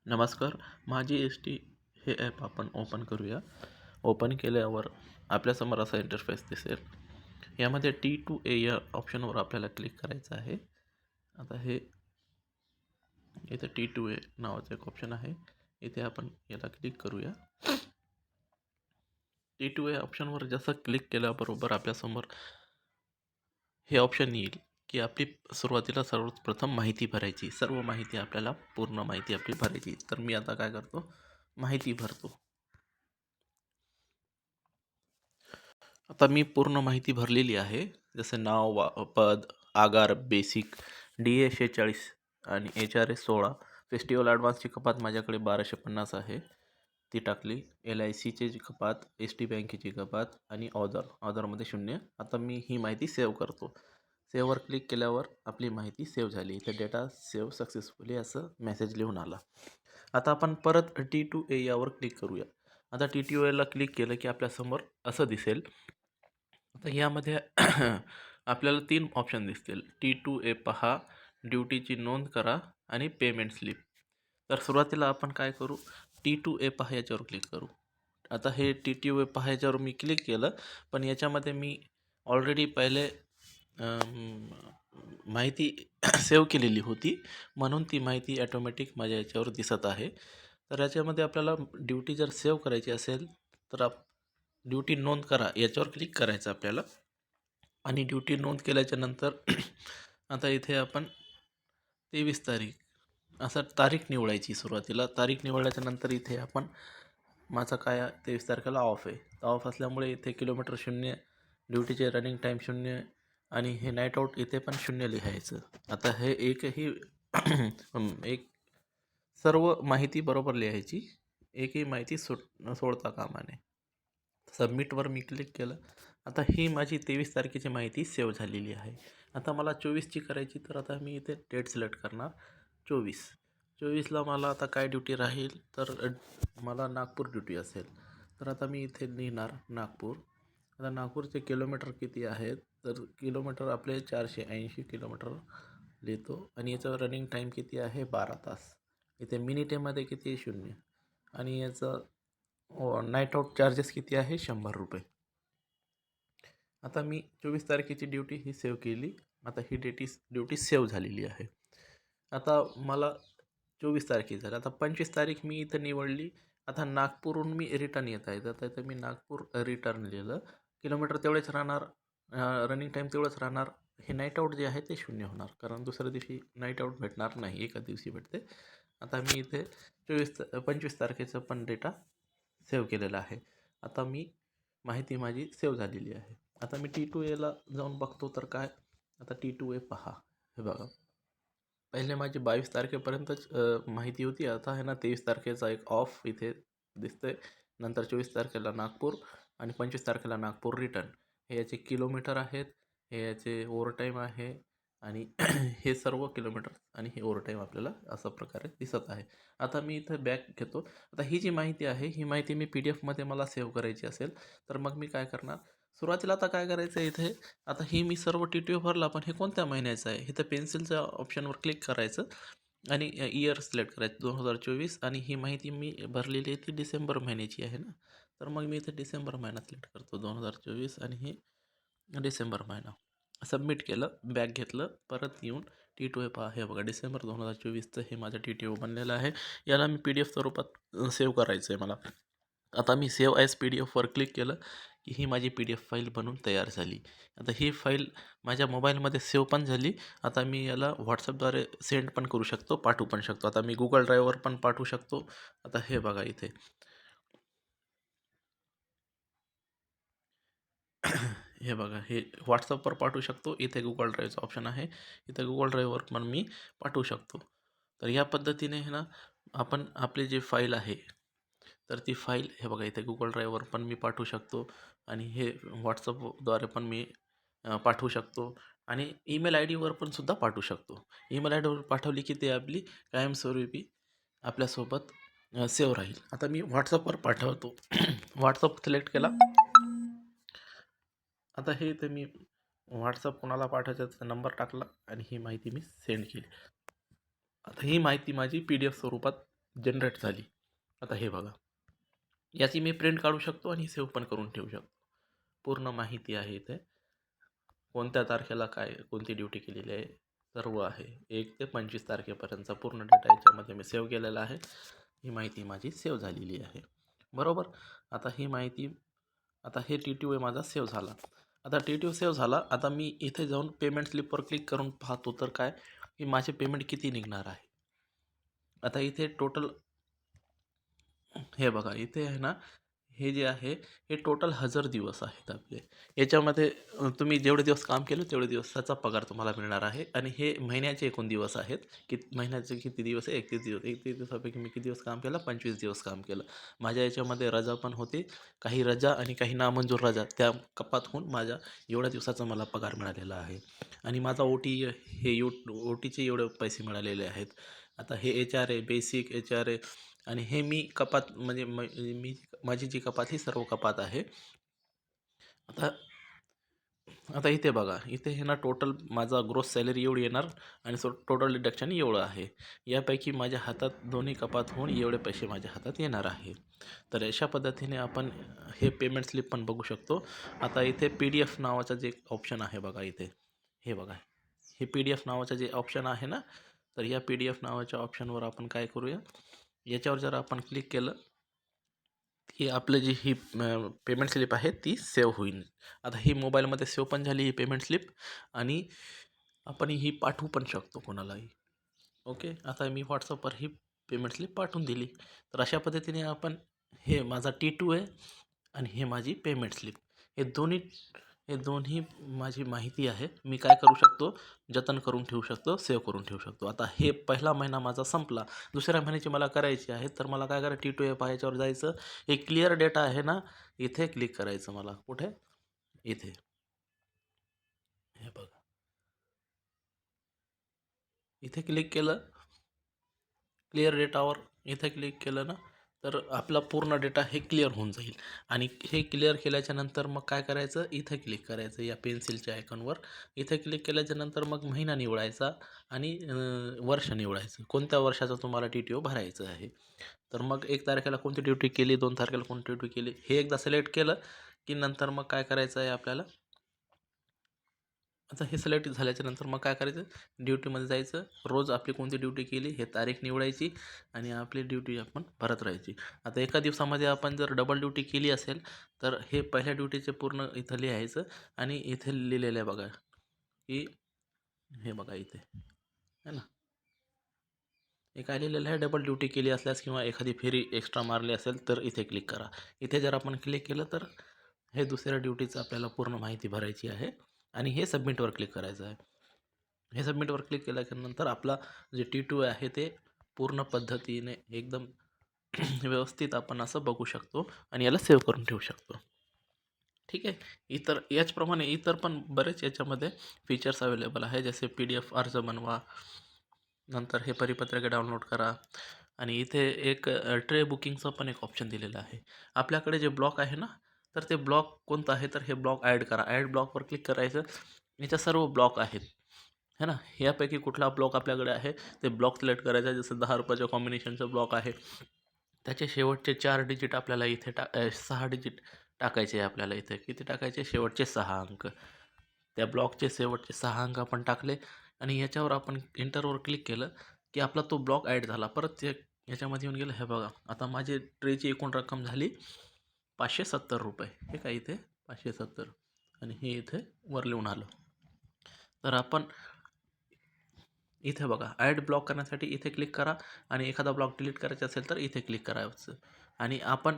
नमस्कार. माझी S T हे ॲप आपण ओपन करूया. ओपन केल्यावर आपल्यासमोर असा इंटरफेस दिसेल. यामध्ये T2A या ऑप्शनवर आपल्याला क्लिक करायचं आहे. आता हे इथे T2A नावाचं एक ऑप्शन आहे. इथे आपण याला क्लिक करूया. T2A ऑप्शनवर जसं क्लिक केल्याबरोबर आपल्यासमोर हे ऑप्शन येईल की आपली सुरुवातीला सर्वात प्रथम माहिती भरायची. सर्व माहिती आपल्याला पूर्ण माहिती आपली भरायची. तर मी आता काय करतो, माहिती भरतो. आता मी पूर्ण माहिती भरलेली आहे. जसे नाव, पद, आगार, बेसिक, DA 46 आणि HRS 16. फेस्टिवल ॲडव्हान्सची कपात माझ्याकडे 1250 आहे, ती टाकली. LICची जी कपात, ST बँकेची कपात आणि ऑदरमध्ये 0. आता मी ही माहिती सेव्ह करतो. सेव्हवर क्लिक केल्यावर आपली माहिती सेव्ह झाली. इथे डेटा सेव्ह सक्सेसफुली असं मेसेज लिहून आला. आता आपण परत T2A यावर क्लिक करूया. आता T2Aला क्लिक केलं की आपल्यासमोर असं दिसेल. आता यामध्ये आपल्याला 3 ऑप्शन दिसतील. T2A पहा, ड्युटीची नोंद करा आणि पेमेंट स्लिप. तर सुरुवातीला आपण काय करू, T2A पहा याच्यावर क्लिक करू. आता हे T2A पहा याच्यावर मी क्लिक केलं, पण याच्यामध्ये मी ऑलरेडी पहिले माहिती सेव्ह केलेली होती, म्हणून ती माहिती ॲटोमॅटिक माझ्या याच्यावर दिसत आहे. तर याच्यामध्ये आपल्याला ड्युटी जर सेव्ह करायची असेल तर ड्युटी नोंद करा याच्यावर क्लिक करायचं आपल्याला. आणि ड्युटी नोंद केल्याच्या नंतर आता इथे आपण 23 तारीख असं तारीख निवडायची. सुरुवातीला तारीख निवडल्याच्या नंतर इथे आपण माझा काय 23 तारखेला ऑफ आहे. ऑफ असल्यामुळे इथे किलोमीटर 0, ड्युटीचे रनिंग टाईम 0 आणि हे नाईट आऊट इथे पण 0 लिहायचं. आता हे एकही एक सर्व माहिती बरोबर लिहायची, एकही माहिती सोडता कामा नये. सबमिटवर मी क्लिक केलं. आता ही माझी 23 तारखेची माहिती सेव्ह झालेली आहे. आता मला 24ची करायची, तर आता मी इथे डेट सिलेक्ट करणार 24ला मला आता काय ड्युटी राहील, तर मला नागपूर ड्युटी असेल. तर आता मी इथे लिहिणार नागपूर. आता नागपूरचे किलोमीटर किती आहेत, तर किलोमीटर आपले 480 किलोमीटर लिहितो आणि याचं रनिंग टाईम किती आहे, 12 तास. इथे मिनिटेमध्ये किती आहे, 0. आणि याचं नाईट आऊट चार्जेस किती आहे, 100 रुपये. आता मी 24 तारखेची ड्युटी ही सेव्ह केली. आता ही ड्युटी सेव्ह झालेली आहे. आता मला 24 तारखेची झाली. आता 25 तारीख मी इथं निवडली. आता नागपूरहून मी रिटर्न येत आहे, तर इथं मी नागपूर रिटर्न लिहिलं. किलोमीटर तेवढेच राहणार, रनिंग टाईम तेवढंच राहणार. हे नाईट आऊट जे आहे ते 0 होणार, कारण दुसऱ्या दिवशी नाईट आऊट भेटणार नाही, एका दिवशी भेटते. आता मी इथे 25 तारखेचं पण डेटा सेव्ह केलेला आहे. आता माहिती माझी सेव्ह झालेली आहे. आता मी T2Aला जाऊन बघतो तर काय, आता T2A पहा. हे बघा, पहिले माझी 22 तारखेपर्यंतच माहिती होती. आता आहे ना 23 तारखेचा एक ऑफ इथे दिसतंय. नंतर 24 तारखेला नागपूर आणि 25 तारखेला नागपूर रिटर्न. हे याचे किलोमीटर आहेत, हे याचे ओव्हरटाईम आहे आणि हे सर्व किलोमीटर आणि हे ओव्हरटाईम आपल्याला अशा प्रकारे दिसत आहे. आता मी इथं बॅक घेतो. आता ही जी माहिती आहे, ही माहिती मी PDF मध्ये मला सेव्ह करायची असेल, तर मग मी काय करणार, सुरुवातीला आता काय करायचं इथे, आता ही मी सर्व T2A भरला, पण हे कोणत्या महिन्याचं आहे, इथं पेन्सिलच्या ऑप्शनवर क्लिक करायचं आणि इयर सिलेक्ट करायचं 2024. आणि ही माहिती मी भरलेली आहे ती डिसेंबर महिन्याची आहे ना, तर मग मी इथे डिसेंबर महिना सिलेक्ट करतो 2024 आणि हे डिसेंबर महिना. सबमिट केलं, बॅक घेतलं, परत येऊन T2A पहा. हे बघा, डिसेंबर 2024चं हे माझं T2A बनलेलं आहे. याला मी PDF स्वरूपात सेव्ह करायचं आहे मला. आता मी सेव्ह ॲज PDF वर क्लिक केलं की ही माझी PDF फाईल बनून तयार झाली. आता ही फाईल माझ्या मोबाईलमध्ये सेव्ह पण झाली. आता मी याला व्हॉट्सअपद्वारे सेंड पण करू शकतो, पाठवू पण शकतो. आता मी Google ड्राईव्हवर पण पाठवू शकतो. आता हे बघा इथे हे बघा, हे व्हॉट्सअपवर पाठवू शकतो. इथे Google ड्राईव्हचं ऑप्शन आहे, इथे Google ड्राईव्हवर पण मी पाठवू शकतो. तर या पद्धतीने आहे ना, आपण आपली जी फाईल आहे, तर ती फाईल हे बघा इथे Google ड्राईव्हवर पण मी पाठवू शकतो आणि हे व्हॉट्सअपद्वारे पण मी पाठवू शकतो आणि ईमेल ID वर पण सुद्धा पाठवू शकतो. ईमेल ID वर पाठवली की ते आपली कायमस्वरूपी आपल्यासोबत सेव्ह राहील. आता मी व्हॉट्सअपवर पाठवतो. व्हॉट्सअप सिलेक्ट केला. आता हे इथे मी व्हॉट्सअप कोणाला पाठवायचा त्याचा नंबर टाकला आणि ही माहिती मी सेंड केली. आता ही माहिती माझी PDF स्वरूपात जनरेट झाली. आता हे बघा, याची मी प्रिंट काढू शकतो आणि सेव्ह पण करून ठेवू शकतो. पूर्ण माहिती आहे इथे, कोणत्या तारखेला काय कोणती ड्युटी केलेली आहे सर्व आहे. 1 ते 25 तारखेपर्यंतचा पूर्ण डेटा याच्यामध्ये मी सेव्ह केलेला आहे. ही माहिती माझी सेव्ह झालेली आहे, बरोबर. आता ही माहिती, आता हे TTO माझा सेव्ह झाला. आता TTO सेव्ह झाला. आता मी इथे जाऊन पेमेंट स्लिपवर क्लिक करून पाहतो तर काय की माझे पेमेंट किती निघणार आहे. आता इथे टोटल हे बघा, इथे आहे ना, हे जे आहे हे टोटल 1000 दिवस आहेत आपले. याच्यामध्ये तुम्ही जेवढे दिवस काम केलं तेवढे दिवसाचा पगार तुम्हाला मिळणार आहे. आणि हे महिन्याचे एकूण दिवस आहेत. महिन्याचे किती दिवस आहे? 31 दिवस. 31 दिवसापैकी मी किती दिवस काम केलं? 25 दिवस काम केलं. माझ्या याच्यामध्ये रजा पण होती. काही रजा आणि काही नामंजूर रजा त्या कपात होऊन माझ्या एवढ्या दिवसाचा मला पगार मिळालेला आहे. आणि माझा OT हे OTचे एवढे पैसे मिळालेले आहेत. आता हे HR आहे, बेसिक HR आहे. आणि हे मी कपात म्हणजे मी माझी जी कपात ही सर्व कपात आहे. आता आता इथे बघा, इथे हे ना टोटल माझा ग्रोस सॅलरी एवढी येणार आणि टोटल डिडक्शन एवढं आहे. यापैकी माझ्या हातात दोन्ही कपात होऊन एवढे पैसे माझ्या हातात येणार आहे. तर अशा पद्धतीने आपण हे पेमेंट स्लिप पण बघू शकतो. आता इथे PDF नावाचं जे ऑप्शन आहे बघा इथे, हे बघा, हे PDF नावाचं जे ऑप्शन आहे ना, तर या PDF नावाच्या ऑप्शनवर आपण काय करूया, याच्यावर जर आपण क्लिक केलं की आपलं जी ही पेमेंट स्लिप आहे ती सेव्ह होईल. आता ही मोबाईलमध्ये सेव्ह पण झाली ही पेमेंट स्लिप आणि आपण ही पाठवू पण शकतो कोणालाही. ओके, आता मी व्हॉट्सअपवर ही पेमेंट स्लिप पाठवून दिली. तर अशा पद्धतीने आपण, हे माझा T2 आहे आणि हे माझी पेमेंट स्लिप, हे दोन्ही माझी माहिती आहे. मी काय करू शकतो, जतन करून ठेवू शकतो, सेव्ह करून ठेवू शकतो. आता हे पहिला महिना माझा संपला, दुसऱ्या महिन्याची मला करायची आहे. तर मला काय करायचं, T2 ॲप याच्यावर जायचं, हे क्लिअर डेटा आहे ना, इथे क्लिक करायचं. मला कुठे, इथे, हे बघा, इथे क्लिक केलं, क्लिअर डेटावर इथे क्लिक केलं ना, तर आपला पूर्ण डेटा हे क्लिअर होऊन जाईल. आणि हे क्लिअर केल्याच्या नंतर मग काय करायचं, इथे क्लिक करायचं या पेन्सिलच्या आयकॉनवर. इथे क्लिक केल्याच्या नंतर मग महिना निवडायचा आणि वर्ष निवडायचं, कोणत्या वर्षाचा तुम्हाला TTO भरायचं आहे. तर मग 1 तारखेला कोणती ड्युटी केली, 2 तारखेला कोणती ड्युटी केली, हे एकदा सिलेक्ट केलं की नंतर मग काय करायचं आहे आपल्याला. आता हे सिलेक्ट झाल्याच्या नंतर मग काय करायचं, ड्युटीमध्ये जायचं, रोज आपली कोणती ड्युटी केली हे तारीख निवडायची आणि आपली ड्युटी आपण भरत राहायची. आता एका दिवसामध्ये आपण जर डबल ड्युटी केली असेल तर हे पहिल्या ड्युटीचे पूर्ण इथं लिहायचं. आणि इथे लिहिलेलं आहे बघा की, हे बघा इथे है ना, हे काय लिहिलेलं आहे, डबल ड्युटी केली असल्यास किंवा एखादी फेरी एक्स्ट्रा मारली असेल तर इथे क्लिक करा. इथे जर आपण क्लिक केलं तर हे दुसऱ्या ड्युटीचं आपल्याला पूर्ण माहिती भरायची आहे आणि हे सबमिटवर क्लिक करायचं आहे. हे सबमिटवर क्लिक केल्यानंतर आपला जे T2 आहे ते पूर्ण पद्धतीने एकदम व्यवस्थित आपण असं बघू शकतो आणि याला सेव्ह करून ठेवू शकतो. ठीक आहे. याचप्रमाणे इतर पण बरेच याच्यामध्ये फीचर्स अवेलेबल आहे, जसे PDF अर्ज बनवा, नंतर हे परिपत्रके डाउनलोड करा. आणि इथे एक ट्रे बुकिंगचं पण एक ऑप्शन दिलेलं आहे. आपल्याकडे जे ब्लॉक आहे ना, तर ते ब्लॉक कोणतं आहे, तर हे ब्लॉक ॲड करा. ॲड ब्लॉकवर क्लिक करायचं. याच्या सर्व ब्लॉक आहेत, है ना. यापैकी कुठला ब्लॉक आपल्याकडे आहे ते ब्लॉक सिलेक्ट करायचा. जसं 10 रुपयाच्या कॉम्बिनेशनचा ब्लॉक आहे, त्याचे शेवटचे 4 डिजिट आपल्याला इथे 6 डिजिट टाकायचे आहे. आपल्याला इथे किती टाकायचे, शेवटचे 6 अंक. त्या ब्लॉकचे शेवटचे 6 अंक आपण टाकले आणि याच्यावर आपण एंटरवर क्लिक केलं की आपला तो ब्लॉक ॲड झाला. परत ते याच्यामध्ये येऊन गेलं. हे बघा, आता माझी ट्रेची एकूण रक्कम झाली 570 रुपये. हे काय इथे 570 आणि हे इथे वर लिहून आलं. तर आपण इथे बघा, ॲड ब्लॉक करण्यासाठी इथे क्लिक करा आणि एखादा ब्लॉक डिलीट करायचा असेल तर इथे क्लिक करायचं. आणि आपण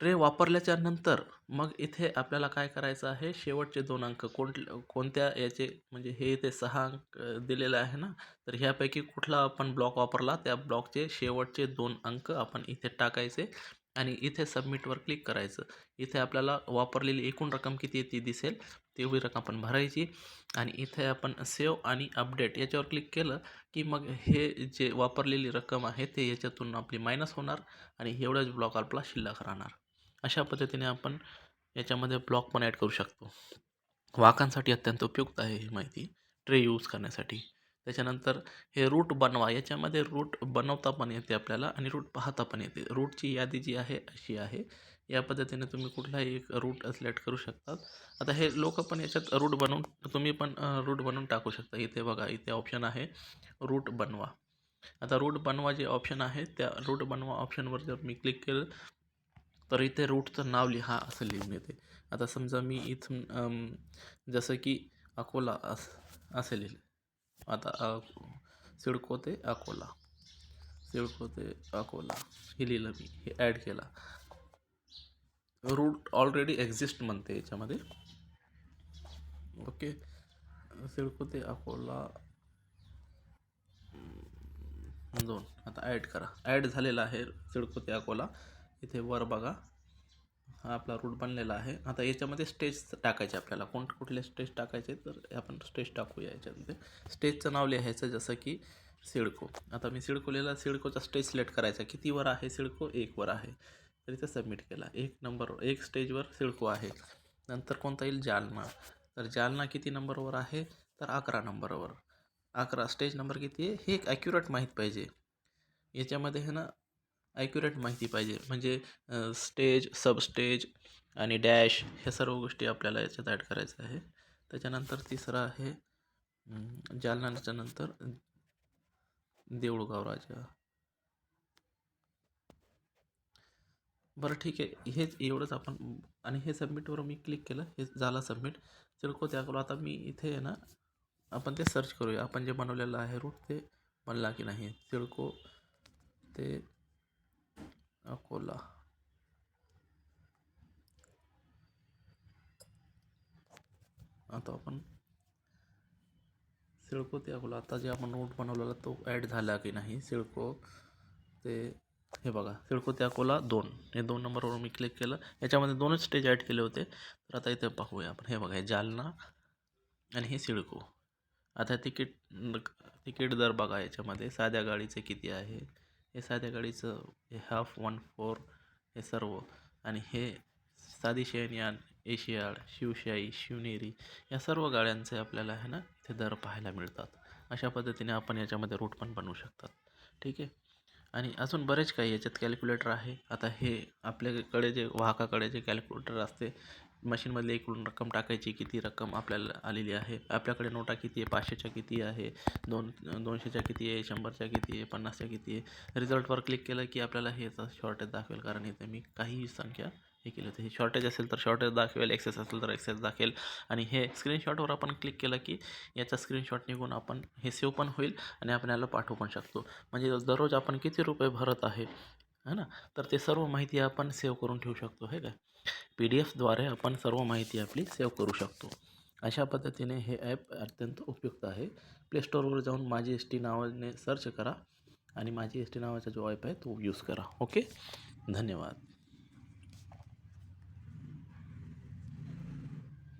ट्रे वापरल्याच्या नंतर मग इथे आपल्याला काय करायचं आहे, शेवटचे 2 अंक कोणत्या याचे, म्हणजे हे इथे 6 अंक दिलेलं आहे ना, तर ह्यापैकी कुठला आपण ब्लॉक वापरला त्या ब्लॉकचे शेवटचे 2 अंक आपण इथे टाकायचे आणि इथे सबमिटवर क्लिक करायचं. इथे आपल्याला वापरलेली एकूण रक्कम किती आहे ती दिसेल, तेवढी रक्कम आपण भरायची. आणि इथे आपण सेव्ह आणि अपडेट याच्यावर क्लिक केलं की मग हे जे वापरलेली रक्कम आहे ते याच्यातून आपली मायनस होणार आणि एवढाच ब्लॉक आपला शिल्लक राहणार. अशा पद्धतीने आपण याच्यामध्ये ब्लॉक पण ॲड करू शकतो. वाहकांसाठी अत्यंत उपयुक्त आहे ही माहिती, ट्रे यूज करण्यासाठी. त्याच्यानंतर हे रूट बनवा, याच्यामध्ये रूट बनवता पण येते आपल्याला आणि रूट पाहता पण येते. रूटची यादी जी आहे अशी आहे. या पद्धतीने तुम्ही कुठलाही एक रूट सिलेक्ट करू शकतात. आता हे लोक पण याच्यात रूट बनवून तुम्ही पण रूट बनवून टाकू शकता. इथे बघा, इथे ऑप्शन आहे रूट बनवा. आता रूट बनवा जे ऑप्शन आहे त्या रूट बनवा ऑप्शनवर जर मी क्लिक केलं तर इथे रूटचं नाव लिहा असं लिहून येते. आता समजा मी इथून जसं की अकोला असं लिहिलं. आता सिडको ते अकोला, सिडको ते अकोला हे लिहिलं मी, हे ॲड केला. रूट ऑलरेडी एक्झिस्ट म्हणते याच्यामध्ये. ओके, सिडको ते अकोला 2 आता ॲड करा. ॲड झालेला आहे सिडको ते अकोला. इथे वर बघा, हा आपला रूट बनलेला आहे. आता याच्यामध्ये स्टेज टाकायचे आपल्याला. कुठले स्टेज टाकायचे तर आपण स्टेज टाकूया. याच्यामध्ये स्टेजचं नाव लिहायचं जसं की सिडको. आता मी सिडको लिहिला. सिडकोचा स्टेज सिलेक्ट करायचा. कितीवर आहे सिडको? 1 वर आहे. तर इथे सबमिट केला. 1 स्टेजवर सिडको आहे. नंतर कोणता येईल? जालना. तर जालना किती नंबरवर आहे? तर 11 नंबरवर. 11 स्टेज नंबर किती आहे हे एक ॲक्युरेट माहीत पाहिजे. याच्यामध्ये आहे ना ॲक्युरेट माहिती पाहिजे. म्हणजे स्टेज, सबस्टेज आणि डॅश ह्या सर्व गोष्टी आपल्याला याच्यात ॲड करायचं आहे. त्याच्यानंतर तिसरं आहे जालनाच्या नंतर देऊळगाव राजा. बरं ठीक आहे, हेच एवढंच आपण. आणि हे सबमिटवर मी क्लिक केलं, हे झालं सबमिट. सिडको त्याकडं आता मी इथे आहे ना आपण ते सर्च करूया. आपण जे बनवलेलं आहे रूट ते बनला की नाही. सिडको ते अकोला. आता आपण सिडको ते अकोला, आता जे आपण रूट बनवलेला तो ॲड झाला की नाही. सिडको ते हे बघा, सिडको ते अकोला 2, हे 2 नंबरवर मी क्लिक केलं. याच्यामध्ये 2च स्टेज ॲड केले होते. तर आता इथे पाहूया आपण. हे बघा, हे जालना आणि हे सिडको. आता तिकीट दर बघा. याच्यामध्ये साध्या गाडीचे किती आहे. हे साध्या गाडीचं हे हाफ 1/4 हे सर्व. आणि हे साधी शयनयान, एशियाड, शिवशाही, शिवनेरी या सर्व गाड्यांचे आपल्याला आहे ना इथे दर पाहायला मिळतात. अशा पद्धतीने आपण याच्यामध्ये रूट पण बनवू शकतात. ठीक आहे. आणि अजून बरेच काही याच्यात कॅल्क्युलेटर आहे. आता हे आपल्याकडे जे वाहकाकडे जे कॅल्क्युलेटर असते, मशीनमधली एकूण रक्कम टाकायची, किती रक्कम आपल्याला आलेली आहे, आपल्याकडे नोटा किती आहे, 500च्या किती आहे, 200च्या किती आहे, 100च्या किती आहे, 50च्या किती आहे. रिझल्टवर क्लिक केलं की आपल्याला हे शॉर्टेज दाखवेल. कारण इथे मी काही संख्या हे केली होती. हे शॉर्टेज असेल तर शॉर्टेज दाखवेल, एक्सेस असेल तर एक्सेस दाखवेल. आणि हे स्क्रीनशॉटवर आपण क्लिक केलं की याचा स्क्रीनशॉट निघून आपण हे सेव्ह पण होईल आणि आपल्याला पाठवू पण शकतो. म्हणजे दररोज आपण किती रुपये भरत आहे ना, तर ते सर्व माहिती आपण सेव्ह करून ठेवू शकतो. हे काय PDF द्वारे आपण सर्व माहिती आपली सेव्ह करू शकतो. अशा पद्धतीने हे ॲप अत्यंत उपयुक्त आहे. प्ले स्टोअरवर जाऊन माझी एस टी नावाने सर्च करा आणि माझी एस टी नावाचा जो ॲप आहे तो यूज करा. ओके, धन्यवाद.